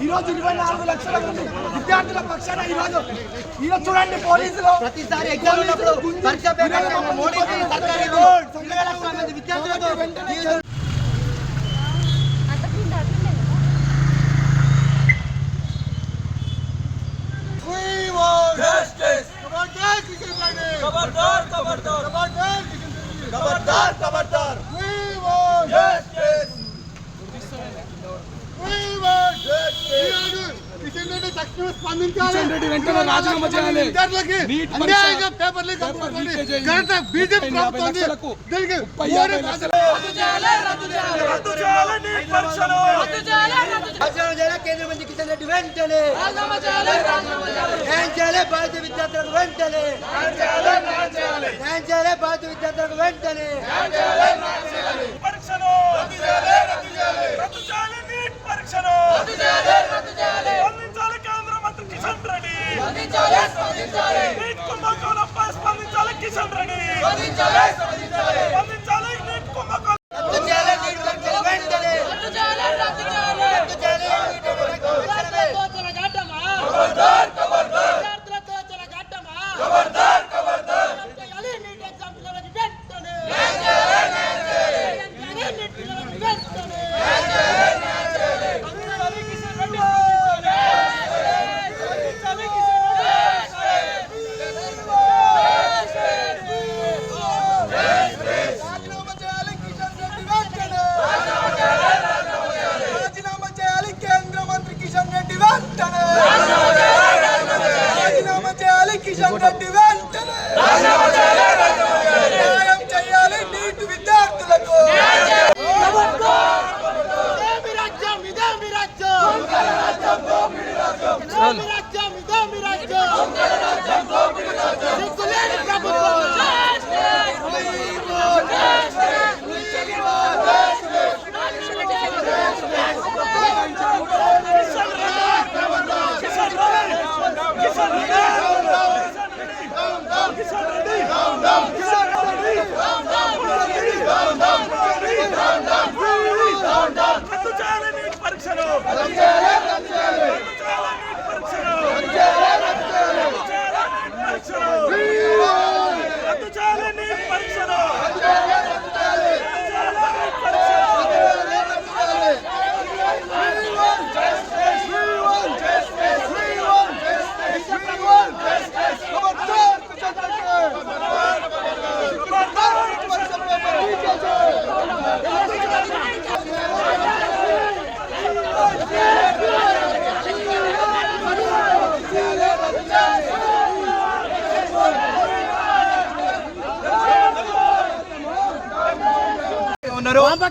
ఈరోజు 24 లక్షల మంది విద్యార్థుల పక్షాన ఈరోజు చూడండి పోలీసులు ప్రతిసారి ఎగ్జామ్ విద్యార్థులతో వెంటనే రాజీనామా చేయాలి. కేంద్ర మంత్రి కిషన్ రెడ్డి వెంటనే న్యాయం చేయాలి. భారతీయ విద్యార్థులకు వెంటనే న్యాయం చేయాలి. భారతీయ విద్యార్థులకు వెంటనే కిషన్ రెడ్డి న్యాయం చేయాలి. నీట్ విద్యార్థులకు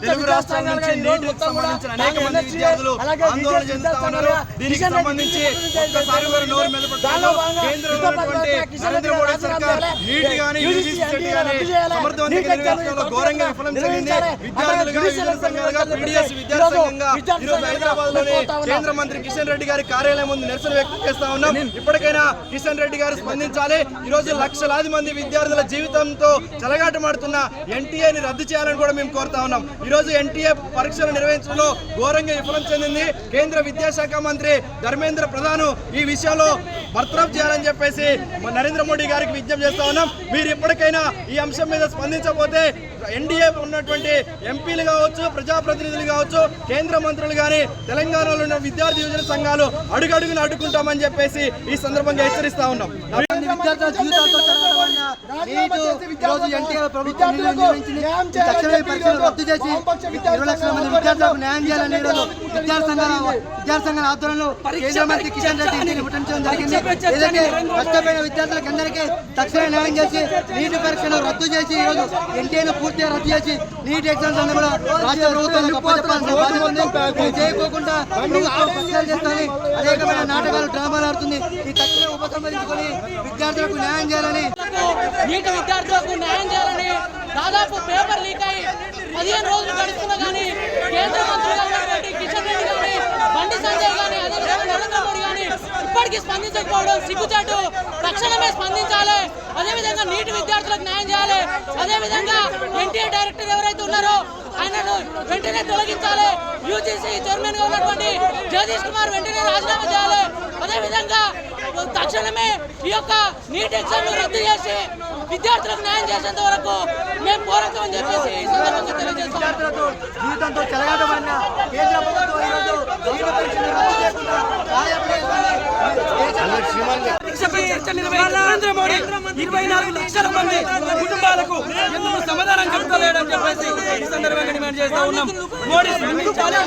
తెలుగు రాష్ట్రాల నుంచి నీటికి సంబంధించిన అనేక మంది విద్యార్థులు ఆందోళన చెందుతా ఉన్నారు. దీనికి సంబంధించి ఒక్కసారి నోరు మెదపడుతున్నారు. కేంద్రంలో నరేంద్ర మోడీ సర్కార్ నీట్ గానీ యూజీసీ సెట్ గానీ సమర్థవంతంగా నిర్వహించడంలో ఘోరంగా విఫలం చెందింది. విద్యార్థులుగా వివిధ సంఘాలుగా పీడీఎస్ విద్యార్థి సంఘంగా ఈరోజు హైదరాబాద్ లోని కేంద్ర మంత్రి కిషన్ రెడ్డి గారి కార్యాలయం ముందు నిరసన వ్యక్తం చేస్తా ఉన్నాం. ఇప్పటికైనా కిషన్ రెడ్డి గారు స్పందించాలి. ఈ రోజు లక్షలాది మంది విద్యార్థుల జీవితంతో చెలగాటమాడుతున్న ఎన్టీఏని రద్దు చేయాలని కూడా మేము కోరుతా ఉన్నాం. ఈ రోజు ఎన్టీఏ పరీక్షలు నిర్వహించడంలో ఘోరంగా విఫలం చెందింది. కేంద్ర విద్యాశాఖ మంత్రి ధర్మేంద్ర ప్రధాన్ ఈ విషయంలో బర్తరఫ్ చేయాలని చెప్పేసి నరేంద్ర మోడీ గారికి విజ్ఞప్తి చేస్తా ఉన్నాం. మీరు ఇప్పటికైనా ఈ అంశం మీద స్పందించకపోతే ఎన్డీఏ ఉన్నటువంటి ఎంపీలు కావచ్చు, ప్రజాప్రతినిధులు కావచ్చు, కేంద్ర మంత్రులు కానీ తెలంగాణలో ఉన్న విద్యార్థి యువజన సంఘాలు అడుగడుగును అడ్డుకుంటామని చెప్పేసి ఈ సందర్భంగా హెచ్చరిస్తా ఉన్నాం. విద్యార్థుల జీవితాలతో రద్దు చేసి 20 లక్షల మంది విద్యార్థులకు న్యాయం చేయాలని విద్యాసంఘాల ఆధ్వర్యంలో కేంద్ర మంత్రి కిషన్ రెడ్డి పుట్టించడం జరిగింది. ఏదైతే కష్టమైన విద్యార్థులకు అందరికీ తక్షణ న్యాయం చేసి నీటి పరీక్షను రద్దు చేసి ఈరోజు ఎన్టీఏను పూర్తిగా రద్దు చేసి నీట్ ఎగ్జామ్స్ అన్ని కూడా రాష్ట్ర ప్రభుత్వానికి అప్పచెప్పాల్సిన బాధ్యత ఉంది. చేయకోకుండా పక్షాలు చేస్తారని అనేకమైన నాటకాలు డ్రామాలు ఆడుతుంది. ఈ తక్షణ ఉపసంహరించుకొని విద్యార్థులకు న్యాయం చేయాలని నీటి విద్యార్థులకు న్యాయం చేయాలని దాదాపు పేపర్ లీక్ అయ్యి 15 రోజులు గడుస్తున్నా కానీ కేంద్ర మంత్రులు కిషన్ రెడ్డి కానీ బండి సంజయ్ కానీ అదేవిధంగా నరేంద్ర మోడీ కానీ ఇప్పటికీ స్పందించకపోవడం సిగ్గుచాటు. తక్షణమే స్పందించాలి. అదేవిధంగా నీటి విద్యార్థులకు న్యాయం చేయాలి. అదేవిధంగా ఎన్టీఏ డైరెక్టర్ ఎవరైతే ఉన్నారో ఆయనను వెంటనే తొలగించాలి. యూజీసీ చైర్మన్ గా ఉన్నటువంటి జగదీష్ కుమార్ వెంటనే రాజీనామా చేయాలి. అదేవిధంగా తక్షణమే ఈ యొక్క నీట్ ఎగ్జామ్ రద్దు చేసి విద్యార్థులకు న్యాయం చేసేంత వరకు మేము పోరాటం చెప్పేసి ఈ సందర్భంగా తెలియజేస్తాం. జీవితంతో చెలగాటమైన కేంద్ర ప్రభుత్వం ఈరోజు నీటి పరీక్షను రద్దు చేయకుండా నరేంద్ర మోడీ 24 లక్షల మంది కుటుంబాలకు ఎందుకు సమాధానం చెప్తలేడని చెప్పేసి ఈ సందర్భంగా డిమాండ్ చేస్తా ఉన్నాం. మోడీ స్పందించాలి.